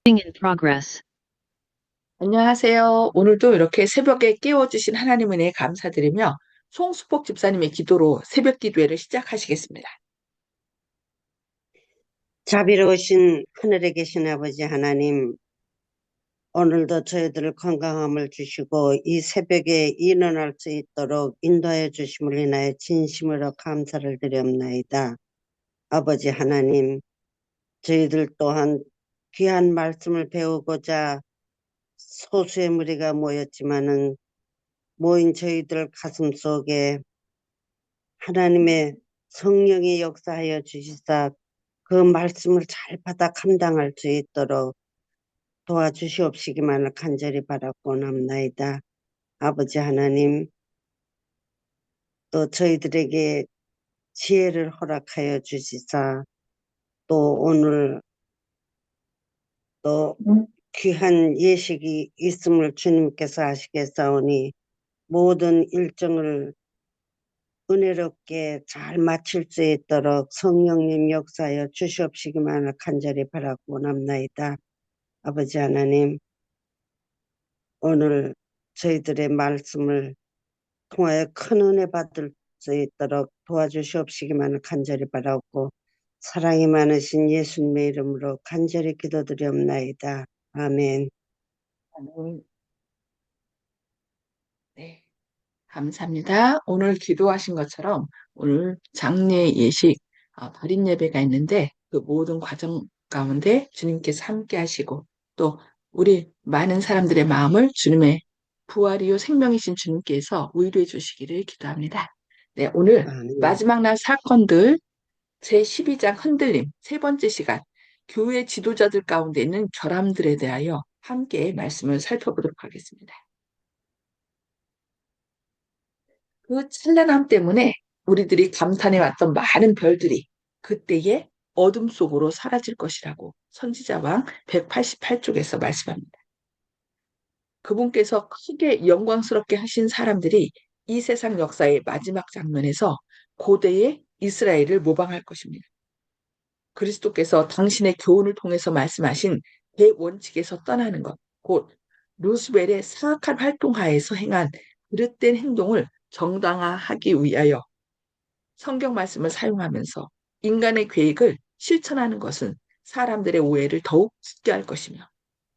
in progress. 안녕하세요. 오늘도 이렇게 새벽에 깨워주신 하나님 은혜에 감사드리며 송수복 집사님의 기도로 새벽 기도회를 시작하시겠습니다. 자비로우신 하늘에 계신 아버지 하나님, 오늘도 저희들 건강함을 주시고 이 새벽에 일어날 수 있도록 인도하여 주심을 인하여 진심으로 감사를 드리옵나이다. 아버지 하나님, 저희들 또한 귀한 말씀을 배우고자 소수의 무리가 모였지만은 모인 저희들 가슴 속에 하나님의 성령이 역사하여 주시사 그 말씀을 잘 받아 감당할 수 있도록 도와주시옵시기만을 간절히 바라고 남나이다. 아버지 하나님, 또 저희들에게 지혜를 허락하여 주시사 또 오늘 또 귀한 예식이 있음을 주님께서 아시겠사오니 모든 일정을 은혜롭게 잘 마칠 수 있도록 성령님 역사하여 주시옵시기만을 간절히 바라고 남나이다. 아버지 하나님, 오늘 저희들의 말씀을 통하여 큰 은혜 받을 수 있도록 도와주시옵시기만을 간절히 바라옵고 사랑이 많으신 예수님의 이름으로 간절히 기도드리옵나이다. 아멘. 네, 감사합니다. 오늘 기도하신 것처럼 오늘 장례 예식, 발인 예배가 있는데 그 모든 과정 가운데 주님께서 함께 하시고 또 우리 많은 사람들의 마음을 주님의 부활이요 생명이신 주님께서 위로해 주시기를 기도합니다. 네, 오늘 아멘. 마지막 날 사건들 제12장 흔들림 세 번째 시간 교회 지도자들 가운데 있는 결함들에 대하여 함께 말씀을 살펴보도록 하겠습니다. 그 찬란함 때문에 우리들이 감탄해왔던 많은 별들이 그때의 어둠 속으로 사라질 것이라고 선지자왕 188쪽에서 말씀합니다. 그분께서 크게 영광스럽게 하신 사람들이 이 세상 역사의 마지막 장면에서 고대의 이스라엘을 모방할 것입니다. 그리스도께서 당신의 교훈을 통해서 말씀하신 대원칙에서 떠나는 것, 곧 루스벨의 사악한 활동 하에서 행한 그릇된 행동을 정당화하기 위하여 성경 말씀을 사용하면서 인간의 계획을 실천하는 것은 사람들의 오해를 더욱 짙게 할 것이며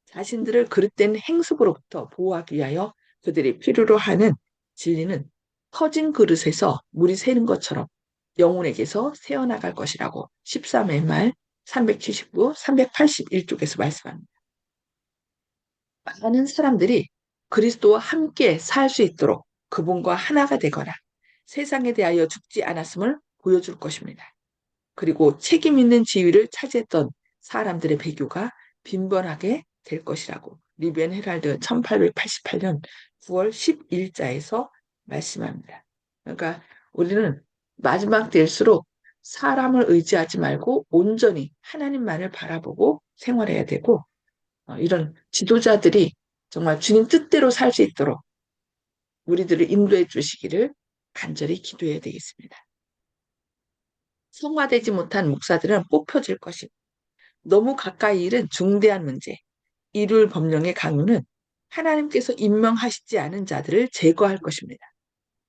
자신들을 그릇된 행습으로부터 보호하기 위하여 그들이 필요로 하는 진리는 터진 그릇에서 물이 새는 것처럼 영혼에게서 새어나갈 것이라고 13회 말 379, 381쪽에서 말씀합니다. 많은 사람들이 그리스도와 함께 살 수 있도록 그분과 하나가 되거나 세상에 대하여 죽지 않았음을 보여줄 것입니다. 그리고 책임 있는 지위를 차지했던 사람들의 배교가 빈번하게 될 것이라고 리비안 헤랄드 1888년 9월 10일자에서 말씀합니다. 그러니까 우리는 마지막 때일수록 사람을 의지하지 말고 온전히 하나님만을 바라보고 생활해야 되고 이런 지도자들이 정말 주님 뜻대로 살 수 있도록 우리들을 인도해 주시기를 간절히 기도해야 되겠습니다. 성화되지 못한 목사들은 뽑혀질 것입니다. 너무 가까이 일은 중대한 문제. 일요일 법령의 강요는 하나님께서 임명하시지 않은 자들을 제거할 것입니다.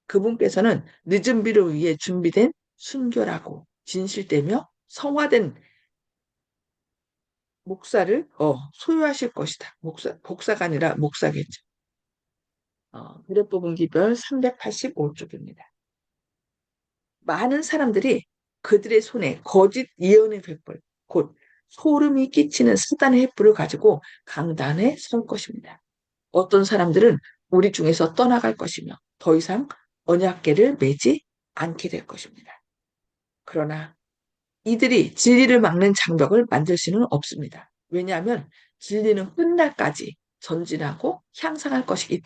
그분께서는 늦은 비를 위해 준비된 순결하고 진실되며 성화된 목사를 소유하실 것이다. 복사가 아니라 목사겠죠. 그래 뽑은 기별 385쪽입니다. 많은 사람들이 그들의 손에 거짓 예언의 횃불, 곧 소름이 끼치는 사단의 횃불을 가지고 강단에 설 것입니다. 어떤 사람들은 우리 중에서 떠나갈 것이며 더 이상 언약궤를 매지 않게 될 것입니다. 그러나 이들이 진리를 막는 장벽을 만들 수는 없습니다. 왜냐하면 진리는 끝날까지 전진하고 향상할 것이기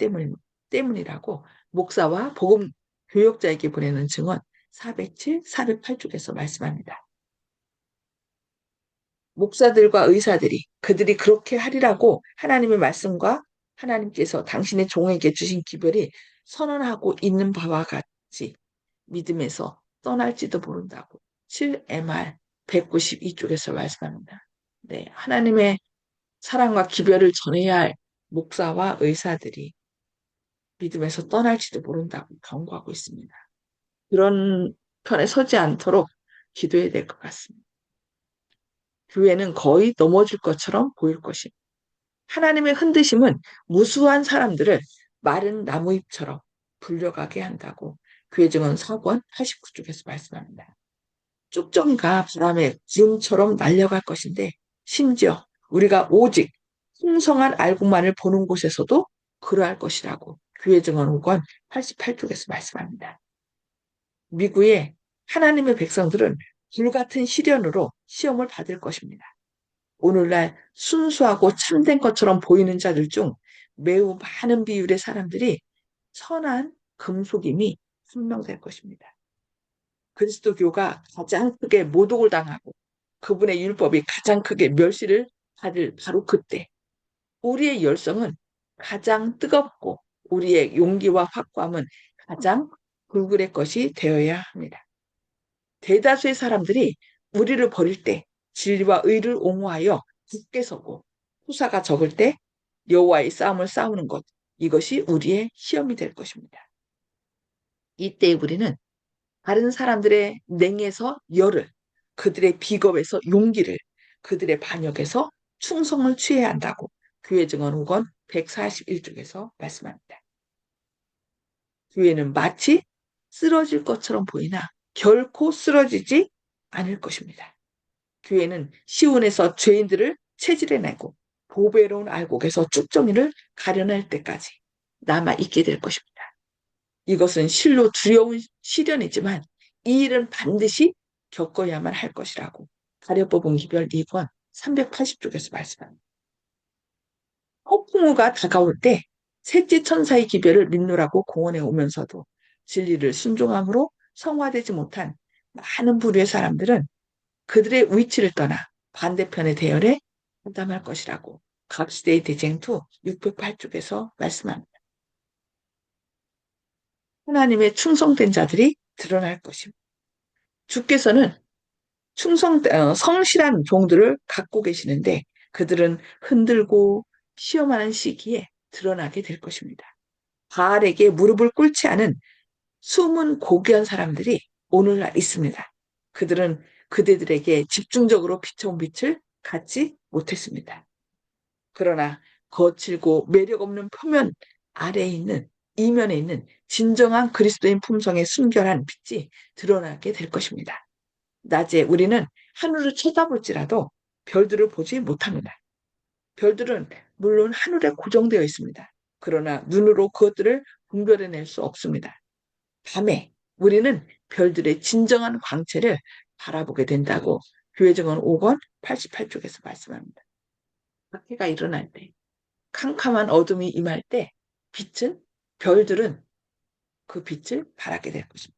때문이라고 목사와 복음 교역자에게 보내는 증언 407, 408쪽에서 말씀합니다. 목사들과 의사들이 그들이 그렇게 하리라고 하나님의 말씀과 하나님께서 당신의 종에게 주신 기별이 선언하고 있는 바와 같이 믿음에서 떠날지도 모른다고 7MR 192쪽에서 말씀합니다. 네, 하나님의 사랑과 기별을 전해야 할 목사와 의사들이 믿음에서 떠날지도 모른다고 경고하고 있습니다. 그런 편에 서지 않도록 기도해야 될 것 같습니다. 교회는 거의 넘어질 것처럼 보일 것입니다. 하나님의 흔드심은 무수한 사람들을 마른 나무잎처럼 불려가게 한다고 교회증언 4권 89쪽에서 말씀합니다. 쭉정이가 바람에 구름처럼 날려갈 것인데 심지어 우리가 오직 풍성한 알곡만을 보는 곳에서도 그러할 것이라고 교회증언 5권 88쪽에서 말씀합니다. 미국의 하나님의 백성들은 불같은 시련으로 시험을 받을 것입니다. 오늘날 순수하고 참된 것처럼 보이는 자들 중 매우 많은 비율의 사람들이 선한 금속임이 분명될 것입니다. 그리스도교가 가장 크게 모독을 당하고 그분의 율법이 가장 크게 멸시를 받을 바로 그때 우리의 열성은 가장 뜨겁고 우리의 용기와 확고함은 가장 불굴의 것이 되어야 합니다. 대다수의 사람들이 우리를 버릴 때 진리와 의를 옹호하여 굳게 서고 후사가 적을 때 여호와의 싸움을 싸우는 것, 이것이 우리의 시험이 될 것입니다. 이때 우리는 다른 사람들의 냉에서 열을, 그들의 비겁에서 용기를, 그들의 반역에서 충성을 취해야 한다고 교회 증언 5권 141쪽에서 말씀합니다. 교회는 마치 쓰러질 것처럼 보이나 결코 쓰러지지 않을 것입니다. 교회는 시온에서 죄인들을 체질해내고 보배로운 알곡에서 쭉정이를 가려낼 때까지 남아있게 될 것입니다. 이것은 실로 두려운 시련이지만 이 일은 반드시 겪어야만 할 것이라고 가려법은 기별 2권 380쪽에서 말씀합니다. 폭풍우가 다가올 때 셋째 천사의 기별을 믿노라고 공원에 오면서도 진리를 순종함으로 성화되지 못한 많은 부류의 사람들은 그들의 위치를 떠나 반대편의 대열에 분담할 것이라고 각시대의 대쟁투 608쪽에서 말씀합니다. 하나님의 충성된 자들이 드러날 것입니다. 주께서는 성실한 종들을 갖고 계시는데 그들은 흔들고 시험하는 시기에 드러나게 될 것입니다. 바알에게 무릎을 꿇지 않은 숨은 고귀한 사람들이 오늘날 있습니다. 그들은 그대들에게 집중적으로 비춰온 빛을 갖지 못했습니다. 그러나 거칠고 매력 없는 표면 아래에 있는 이면에 있는 진정한 그리스도인 품성의 순결한 빛이 드러나게 될 것입니다. 낮에 우리는 하늘을 쳐다볼지라도 별들을 보지 못합니다. 별들은 물론 하늘에 고정되어 있습니다. 그러나 눈으로 그것들을 분별해낼 수 없습니다. 밤에 우리는 별들의 진정한 광채를 바라보게 된다고 교회증언 5권 88쪽에서 말씀합니다. 박해가 일어날 때, 캄캄한 어둠이 임할 때 별들은 그 빛을 발하게 될 것입니다.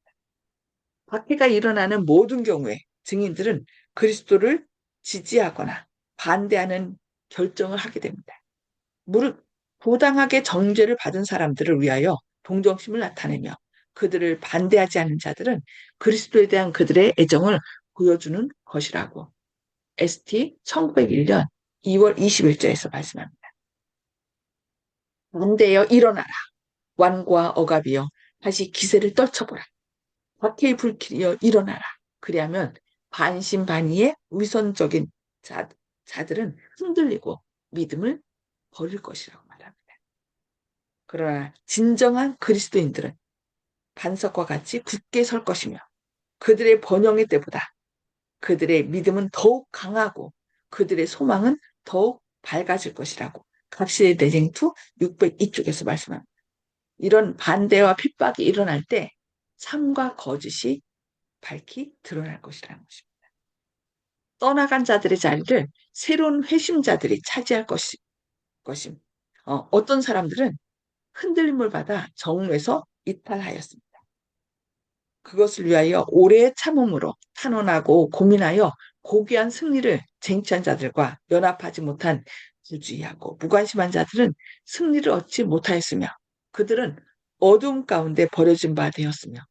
박해가 일어나는 모든 경우에 증인들은 그리스도를 지지하거나 반대하는 결정을 하게 됩니다. 무릇 부당하게 정죄를 받은 사람들을 위하여 동정심을 나타내며 그들을 반대하지 않는 자들은 그리스도에 대한 그들의 애정을 보여주는 것이라고 ST 1901년 2월 21절에서 말씀합니다. 반대여 일어나라. 완과 억압이여 다시 기세를 떨쳐보라. 박해의 불길이여 일어나라. 그리하면 반신반의의 위선적인 자들은 흔들리고 믿음을 버릴 것이라고 말합니다. 그러나 진정한 그리스도인들은 반석과 같이 굳게 설 것이며 그들의 번영의 때보다 그들의 믿음은 더욱 강하고 그들의 소망은 더욱 밝아질 것이라고 각시의 대쟁투 602쪽에서 말씀합니다. 이런 반대와 핍박이 일어날 때 삶과 거짓이 밝히 드러날 것이라는 것입니다. 떠나간 자들의 자리를 새로운 회심자들이 차지할 것임. 어떤 사람들은 흔들림을 받아 정로에서 이탈하였습니다. 그것을 위하여 오래 참음으로 탄원하고 고민하여 고귀한 승리를 쟁취한 자들과 연합하지 못한 부주의하고 무관심한 자들은 승리를 얻지 못하였으며 그들은 어둠 가운데 버려진 바 되었으며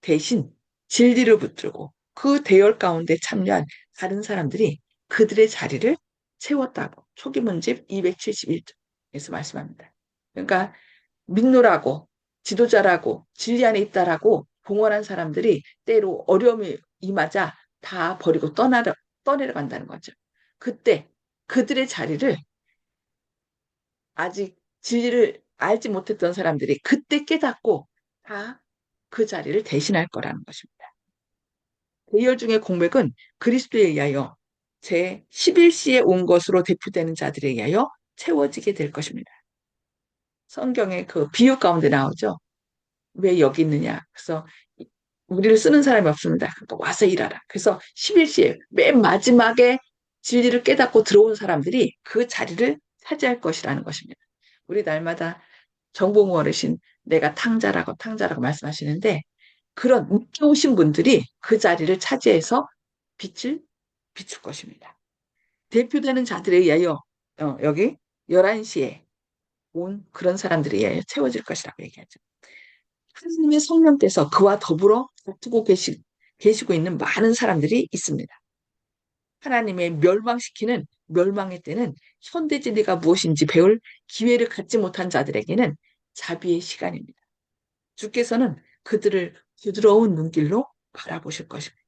대신 진리를 붙들고 그 대열 가운데 참여한 다른 사람들이 그들의 자리를 채웠다고 초기문집 271쪽에서 말씀합니다. 그러니까 민노라고 지도자라고 진리 안에 있다라고 봉헌한 사람들이 때로 어려움이 임하자 다 버리고 떠내려간다는 거죠. 그때 그들의 자리를 아직 진리를 알지 못했던 사람들이 그때 깨닫고 다 그 자리를 대신할 거라는 것입니다. 대열 중의 공백은 그리스도에 의하여 제 11시에 온 것으로 대표되는 자들에 의하여 채워지게 될 것입니다. 성경의 그 비유 가운데 나오죠. 왜 여기 있느냐. 그래서 우리를 쓰는 사람이 없습니다. 그러니까 와서 일하라. 그래서 11시에 맨 마지막에 진리를 깨닫고 들어온 사람들이 그 자리를 차지할 것이라는 것입니다. 우리 날마다 정봉우 어르신 내가 탕자라고 말씀하시는데 그런 늦게 오신 분들이 그 자리를 차지해서 빛을 비출 것입니다. 대표되는 자들에 의하여 여기 11시에 온 그런 사람들에 의하여 채워질 것이라고 얘기하죠. 하나님의 성령께서 그와 더불어 다투고 계시고 있는 많은 사람들이 있습니다. 하나님의 멸망시키는 멸망의 때는 현대 진리가 무엇인지 배울 기회를 갖지 못한 자들에게는 자비의 시간입니다. 주께서는 그들을 부드러운 눈길로 바라보실 것입니다.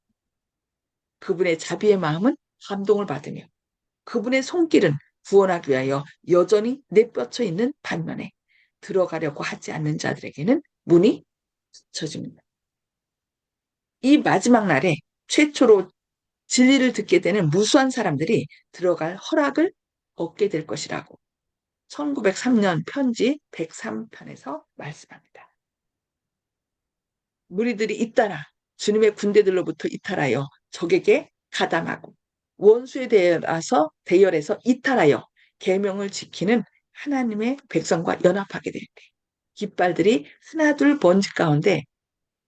그분의 자비의 마음은 감동을 받으며 그분의 손길은 구원하기 위하여 여전히 내뻗쳐 있는 반면에 들어가려고 하지 않는 자들에게는 문이 닫혀집니다. 이 마지막 날에 최초로 진리를 듣게 되는 무수한 사람들이 들어갈 허락을 얻게 될 것이라고 1903년 편지 103편에서 말씀합니다. 무리들이 잇따라 주님의 군대들로부터 이탈하여 적에게 가담하고 원수에 대열해서 이탈하여 계명을 지키는 하나님의 백성과 연합하게 될 때 깃발들이 하나둘 번지 가운데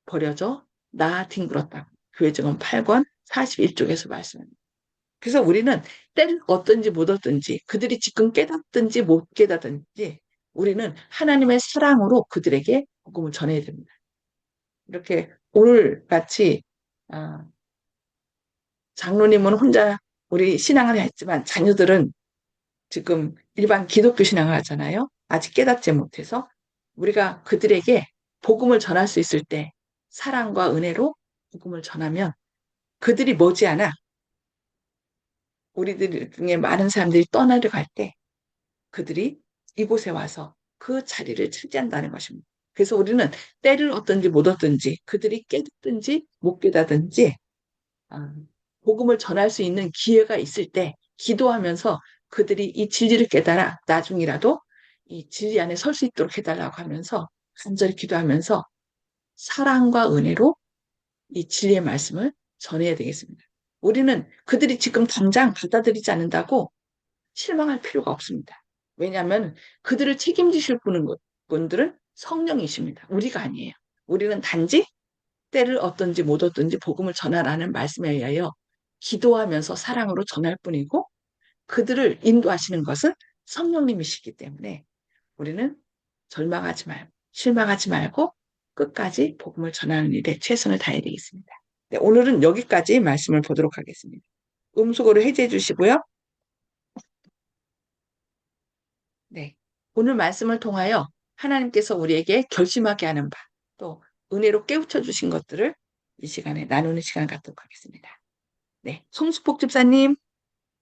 버려져 나 뒹굴었다고 교회증언 8권 41쪽에서 말씀합니다. 그래서 우리는 때를 얻든지 못 얻든지 그들이 지금 깨닫든지 못 깨닫든지 우리는 하나님의 사랑으로 그들에게 복음을 전해야 됩니다. 이렇게 오늘 같이 아, 장로님은 혼자 우리 신앙을 했지만 자녀들은 지금 일반 기독교 신앙을 하잖아요. 아직 깨닫지 못해서 우리가 그들에게 복음을 전할 수 있을 때 사랑과 은혜로 복음을 전하면 그들이 머지않아 우리들 중에 많은 사람들이 떠나려 갈 때 그들이 이곳에 와서 그 자리를 차지한다는 것입니다. 그래서 우리는 때를 얻든지 못 얻든지 그들이 깨닫든지 못 깨닫든지 아, 복음을 전할 수 있는 기회가 있을 때 기도하면서 그들이 이 진리를 깨달아 나중이라도 이 진리 안에 설 수 있도록 해달라고 하면서 간절히 기도하면서 사랑과 은혜로 이 진리의 말씀을 전해야 되겠습니다. 우리는 그들이 지금 당장 받아들이지 않는다고 실망할 필요가 없습니다. 왜냐하면 그들을 책임지실 분들은 성령이십니다. 우리가 아니에요. 우리는 단지 때를 얻든지 못 얻든지 복음을 전하라는 말씀에 의하여 기도하면서 사랑으로 전할 뿐이고 그들을 인도하시는 것은 성령님이시기 때문에 우리는 절망하지 말고 실망하지 말고 끝까지 복음을 전하는 일에 최선을 다해야 되겠습니다. 네, 오늘은 여기까지 말씀을 보도록 하겠습니다. 음소거를 해제해 주시고요. 네, 오늘 말씀을 통하여 하나님께서 우리에게 결심하게 하는 바, 또 은혜로 깨우쳐 주신 것들을 이 시간에 나누는 시간을 갖도록 하겠습니다. 네, 송수폭 집사님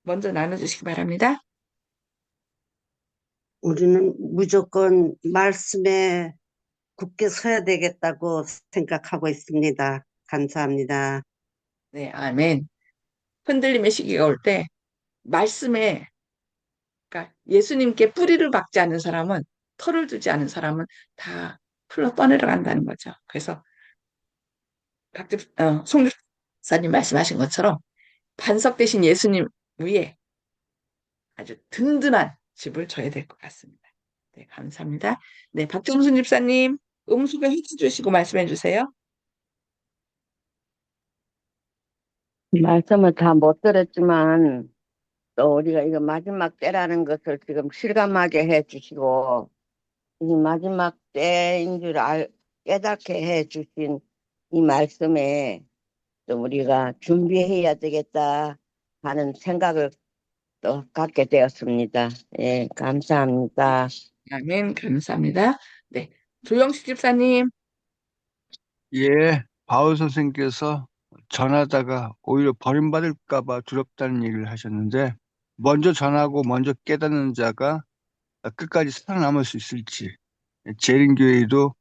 먼저 나눠주시기 바랍니다. 우리는 무조건 말씀에 굳게 서야 되겠다고 생각하고 있습니다. 감사합니다. 네, 아멘. 흔들림의 시기가 올 때 말씀에 그러니까 예수님께 뿌리를 박지 않은 사람은 털을 두지 않은 사람은 다 풀러 떠내려간다는 거죠. 그래서 송 집사님 말씀하신 것처럼 반석 대신 예수님 위에 아주 든든한 집을 져야 될 것 같습니다. 네, 감사합니다. 네, 박정순 집사님 음수배 해주시고 말씀해 주세요. 말씀을 다 못 들었지만 또 우리가 이거 마지막 때라는 것을 지금 실감하게 해주시고 이 마지막 때인 줄 깨닫게 해주신 이 말씀에 또 우리가 준비해야 되겠다 하는 생각을 또 갖게 되었습니다. 예, 감사합니다. 아멘. 감사합니다. 네. 조영식 집사님. 예, 바울 선생님께서 전하다가 오히려 버림받을까 봐 두렵다는 얘기를 하셨는데, 먼저 전하고 먼저 깨닫는 자가 끝까지 살아남을 수 있을지, 재림교회에도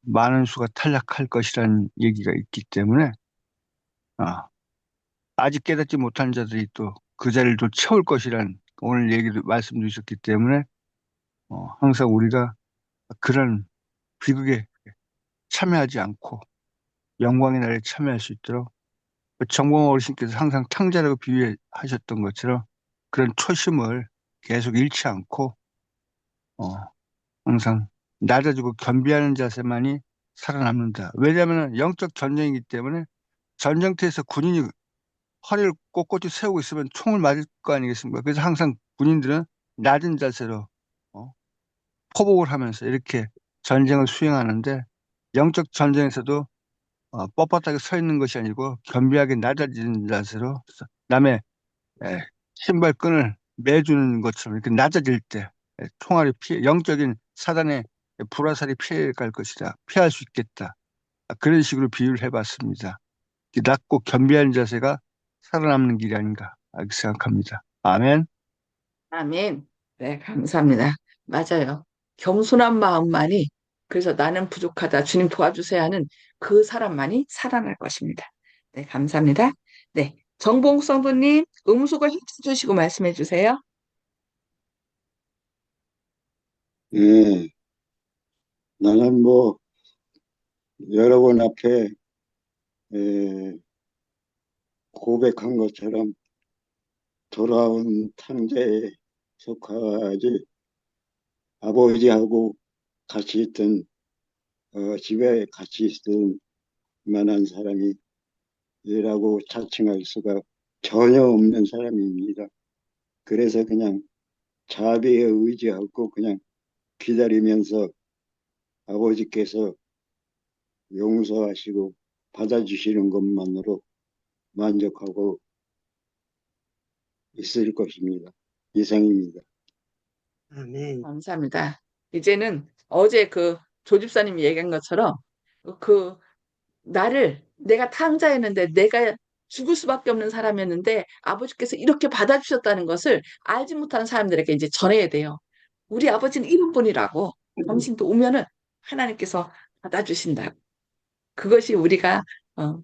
많은 수가 탈락할 것이라는 얘기가 있기 때문에, 어, 아직 깨닫지 못한 자들이 또 그 자리를 또 채울 것이라는 오늘 얘기도 말씀 주셨기 때문에, 항상 우리가 그런 비극에 참여하지 않고 영광의 날에 참여할 수 있도록 정봉 어르신께서 항상 탕자라고 비유하셨던 것처럼 그런 초심을 계속 잃지 않고 어, 항상 낮아지고 겸비하는 자세만이 살아남는다. 왜냐하면 영적 전쟁이기 때문에 전쟁터에서 군인이 허리를 꼿꼿이 세우고 있으면 총을 맞을 거 아니겠습니까? 그래서 항상 군인들은 낮은 자세로 어, 포복을 하면서 이렇게 전쟁을 수행하는데 영적 전쟁에서도 뻣뻣하게 서 있는 것이 아니고 겸비하게 낮아지는 자세로 남의 신발끈을 매주는 것처럼 이렇게 낮아질 때 총알이 영적인 사단의 불화살이 피해갈 것이다. 피할 수 있겠다. 그런 식으로 비유를 해봤습니다. 낮고 겸비한 자세가 살아남는 길이 아닌가 이렇게 생각합니다. 아멘. 아멘. 네, 감사합니다. 맞아요. 겸손한 마음만이 그래서 나는 부족하다. 주님 도와주세요 하는 그 사람만이 살아날 것입니다. 네, 감사합니다. 네, 정봉 성도님 음수거 힘 주시고 말씀해 주세요. 예, 나는 뭐 여러분 앞에 에, 고백한 것처럼 돌아온 탕자에 속하지 아버지하고 같이 있던 집에 같이 있던 만한 사람이라고 자칭할 수가 전혀 없는 사람입니다. 그래서 그냥 자비에 의지하고 그냥 기다리면서 아버지께서 용서하시고 받아주시는 것만으로 만족하고 있을 것입니다. 이상입니다. 아멘. 감사합니다. 이제는 어제 그 조집사님이 얘기한 것처럼 그 나를 내가 탕자였는데 내가 죽을 수밖에 없는 사람이었는데 아버지께서 이렇게 받아주셨다는 것을 알지 못하는 사람들에게 이제 전해야 돼요. 우리 아버지는 이런 분이라고 당신도 오면은 하나님께서 받아주신다고. 그것이 우리가 어,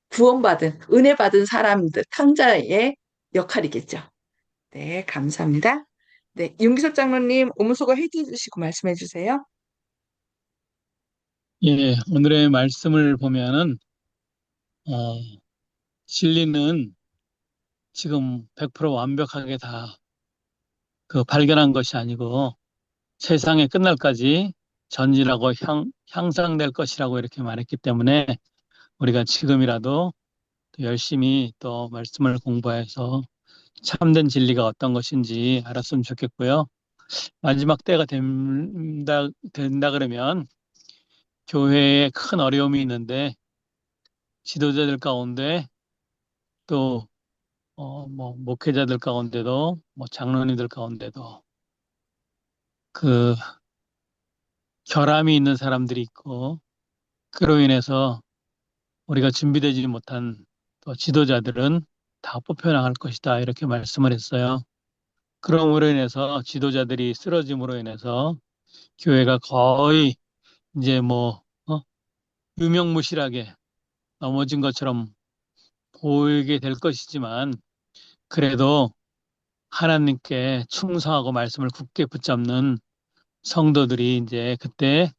구원받은 은혜 받은 사람들 탕자의 역할이겠죠. 네, 감사합니다. 네, 윤기석 장로님 오문소거 해주해 주시고 말씀해 주세요. 예, 오늘의 말씀을 보면은, 어, 진리는 지금 100% 완벽하게 다 그 발견한 것이 아니고 세상의 끝날까지 전진하고 향상될 것이라고 이렇게 말했기 때문에 우리가 지금이라도 또 열심히 또 말씀을 공부해서 참된 진리가 어떤 것인지 알았으면 좋겠고요. 마지막 때가 된다 그러면 교회에 큰 어려움이 있는데 지도자들 가운데 또 목회자들 가운데도, 장로님들 가운데도, 그, 결함이 있는 사람들이 있고, 그로 인해서 우리가 준비되지 못한 또 지도자들은 다 뽑혀나갈 것이다. 이렇게 말씀을 했어요. 그럼으로 인해서 지도자들이 쓰러짐으로 인해서 교회가 거의 이제 유명무실하게 넘어진 것처럼 보이게 될 것이지만, 그래도 하나님께 충성하고 말씀을 굳게 붙잡는 성도들이 이제 그때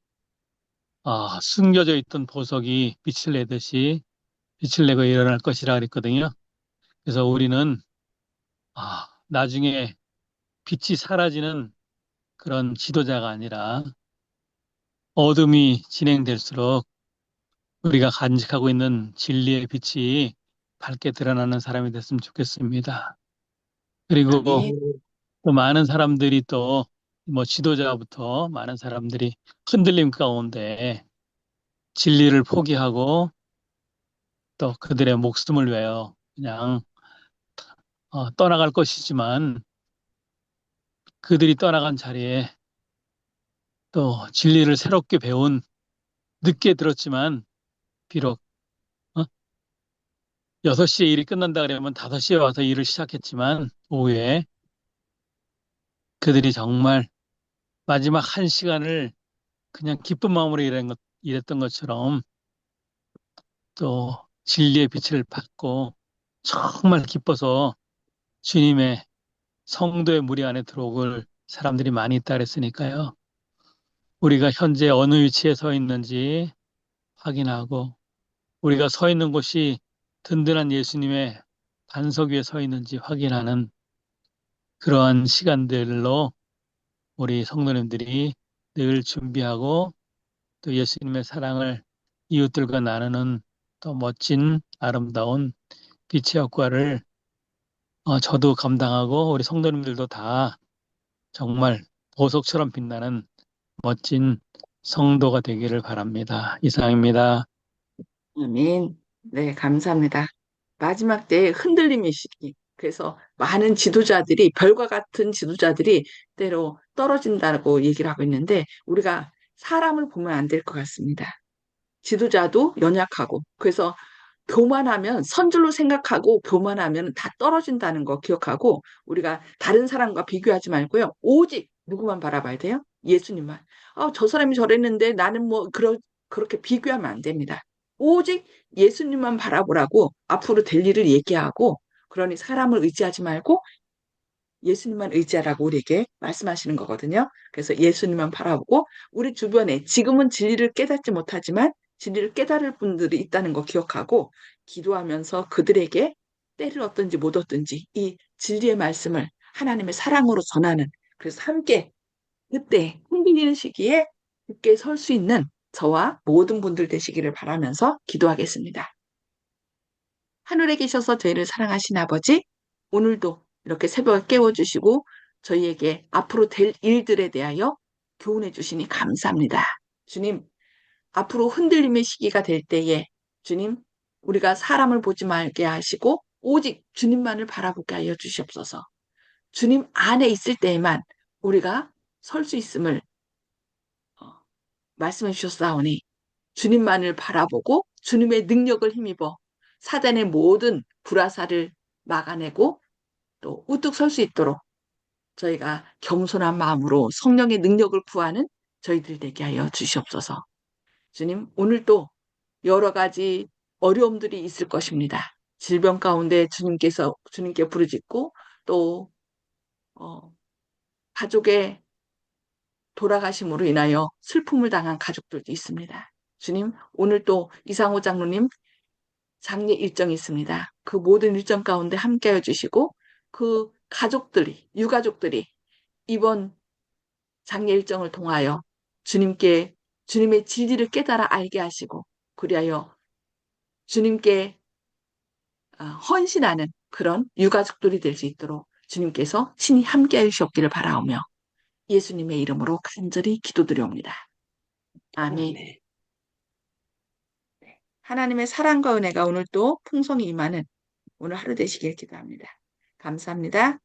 숨겨져 있던 보석이 빛을 내듯이 빛을 내고 일어날 것이라 그랬거든요. 그래서 우리는 나중에 빛이 사라지는 그런 지도자가 아니라 어둠이 진행될수록 우리가 간직하고 있는 진리의 빛이 밝게 드러나는 사람이 됐으면 좋겠습니다. 그리고 아멘. 또 많은 사람들이 또 지도자부터 많은 사람들이 흔들림 가운데 진리를 포기하고 또 그들의 목숨을 위하여 그냥 떠나갈 것이지만 그들이 떠나간 자리에 또 진리를 새롭게 배운 늦게 들었지만 비록 6시에 일이 끝난다 그러면 5시에 와서 일을 시작했지만 오후에 그들이 정말 마지막 1시간을 그냥 기쁜 마음으로 일했던 것처럼 또 진리의 빛을 받고 정말 기뻐서 주님의 성도의 무리 안에 들어올 사람들이 많이 있다 그랬으니까요. 우리가 현재 어느 위치에 서 있는지 확인하고 우리가 서 있는 곳이 든든한 예수님의 반석 위에 서 있는지 확인하는 그러한 시간들로 우리 성도님들이 늘 준비하고 또 예수님의 사랑을 이웃들과 나누는 또 멋진 아름다운 빛의 역할을 저도 감당하고 우리 성도님들도 다 정말 보석처럼 빛나는 멋진 성도가 되기를 바랍니다. 이상입니다. 아멘. 네, 감사합니다. 마지막 때에 흔들림의 시기. 그래서 많은 지도자들이, 별과 같은 지도자들이 때로 떨어진다고 얘기를 하고 있는데, 우리가 사람을 보면 안 될 것 같습니다. 지도자도 연약하고, 그래서 교만하면, 선줄로 생각하고 교만하면 다 떨어진다는 거 기억하고, 우리가 다른 사람과 비교하지 말고요. 오직 누구만 바라봐야 돼요? 예수님만. 저 사람이 저랬는데 나는 그렇게 비교하면 안 됩니다. 오직 예수님만 바라보라고 앞으로 될 일을 얘기하고, 그러니 사람을 의지하지 말고 예수님만 의지하라고 우리에게 말씀하시는 거거든요. 그래서 예수님만 바라보고 우리 주변에 지금은 진리를 깨닫지 못하지만 진리를 깨달을 분들이 있다는 거 기억하고 기도하면서 그들에게 때를 얻든지 못 얻든지 이 진리의 말씀을 하나님의 사랑으로 전하는, 그래서 함께 그때 흔들리는 시기에 굳게 설 수 있는 저와 모든 분들 되시기를 바라면서 기도하겠습니다. 하늘에 계셔서 저희를 사랑하신 아버지, 오늘도 이렇게 새벽에 깨워주시고 저희에게 앞으로 될 일들에 대하여 교훈해 주시니 감사합니다. 주님, 앞으로 흔들림의 시기가 될 때에 주님, 우리가 사람을 보지 말게 하시고 오직 주님만을 바라보게 하여 주시옵소서. 주님 안에 있을 때에만 우리가 설 수 있음을 말씀해 주셨사오니 주님만을 바라보고 주님의 능력을 힘입어 사단의 모든 불화살을 막아내고 또 우뚝 설 수 있도록 저희가 겸손한 마음으로 성령의 능력을 구하는 저희들 되게 하여 주시옵소서. 주님, 오늘도 여러 가지 어려움들이 있을 것입니다. 질병 가운데 주님께 부르짖고 또 가족의 돌아가심으로 인하여 슬픔을 당한 가족들도 있습니다. 주님, 오늘 또 이상호 장로님 장례 일정이 있습니다. 그 모든 일정 가운데 함께해 주시고 그 유가족들이 이번 장례 일정을 통하여 주님의 진리를 깨달아 알게 하시고 그리하여 주님께 헌신하는 그런 유가족들이 될 수 있도록 주님께서 친히 함께해 주셨기를 바라오며 예수님의 이름으로 간절히 기도드려옵니다. 아멘. 하나님의 사랑과 은혜가 오늘 또 풍성히 임하는 오늘 하루 되시길 기도합니다. 감사합니다.